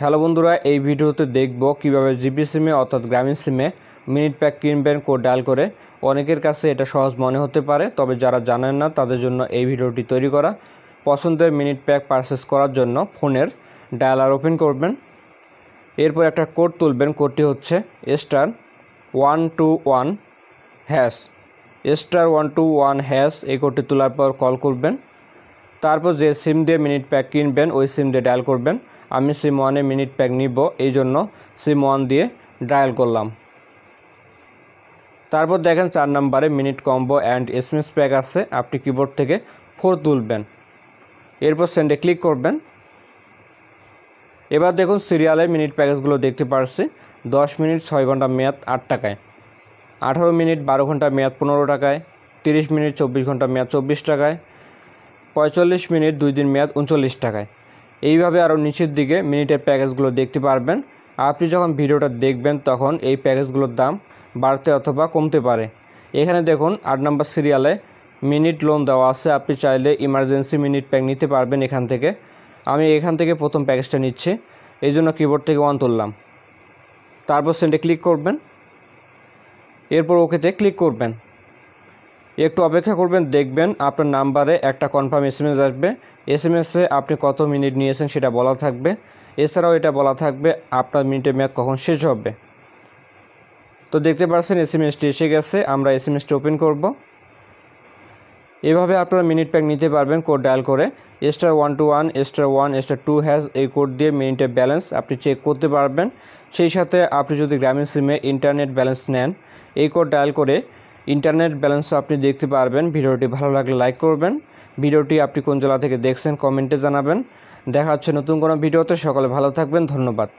Hello বন্ধুরা, এই ভিডিওতে দেখব কিভাবে জিপি সিমে অর্থাৎ গ্রামীণ সিমে মিনিট প্যাক কিনবেন কোড ডায়াল করে। অনেকের কাছে এটা সহজ মনে হতে পারে, তবে যারা জানেন না তাদের জন্য এই ভিডিওটি তৈরি করা। পছন্দের মিনিট প্যাক পারচেস করার জন্য ফোনের ডায়ালার ওপেন করবেন, এরপর একটা কোড তুলবেন। কোডটি হচ্ছে *121#, *121#। এই কোডটি তোলার পর কল করবেন। তারপর যে সিম দিয়ে মিনিট প্যাক কিনবেন ওই সিম দিয়ে ডায়াল করবেন। আমি সিম 1-এ মিনিট প্যাক নিব, এই জন্য সিম 1 দিয়ে ডায়াল করলাম। তারপর দেখেন 4 নম্বরে minute combo and SMS pack আছে। আপনি কিবোর্ড থেকে 4 তুলবেন, এরপর সেন্ডে ক্লিক করবেন। এবার দেখুন সিরিয়ালে মিনিট প্যাকেজগুলো দেখতে পারছি। 10 মিনিট 6 ঘন্টা মেয়াদ 8 টাকায়, 18 মিনিট 12 ঘন্টা মেয়াদ 15 টাকায়, 30 মিনিট 24 ঘন্টা মেয়াদ 24 টাকায়, 45 মিনিট 2 দিন মেয়াদ 39 টাকায়। এইভাবে আরও নিচের দিকে মিনিটের প্যাকেজগুলো দেখতে পারবেন। আপনি যখন ভিডিওটা দেখবেন তখন এই প্যাকেজগুলোর দাম বাড়তে অথবা কমতে পারে। এখানে দেখুন 8 নম্বর সিরিয়ালে মিনিট লোন দেওয়া আছে। আপনি চাইলে ইমার্জেন্সি মিনিট প্যাক নিতে পারবেন এখান থেকে। আমি এখান থেকে প্রথম প্যাকেজটা নিচ্ছি, এই জন্য কিবোর্ড থেকে 1 তুললাম। তারপর সেন্ডে ক্লিক করবেন, এরপর ওকেতে ক্লিক করবেন। একটু অপেক্ষা করবেন, দেখবেন আপনার নাম্বারে একটা কনফার্ম এসএমএস আসবে। এসএমএসে আপনি কত মিনিট নিয়েছেন সেটা বলা থাকবে। এছাড়াও এটা বলা থাকবে আপনার মিনিটের মেয়াদ কখন শেষ হবে। তো দেখতে পাচ্ছেন এসএমএসটি এসে গেছে। আমরা এসএমএসটি ওপেন করব। এভাবে আপনারা মিনিট প্যাক নিতে পারবেন কোড ডায়াল করে। *121*1*2# এই কোড দিয়ে মিনিটের ব্যালেন্স আপনি চেক করতে পারবেন। সেই সাথে আপনি যদি গ্রামীণ সিমে ইন্টারনেট ব্যালেন্স নেন, এই কোড ডায়াল করে ইন্টারনেট ব্যালেন্সও আপনি দেখতে পারবেন। ভিডিওটি ভালো লাগলে লাইক করবেন। ভিডিওটি আপনি কোন জেলা থেকে দেখছেন কমেন্টে জানাবেন। দেখা হচ্ছে নতুন কোনো ভিডিওতে। সকলে ভালো থাকবেন, ধন্যবাদ।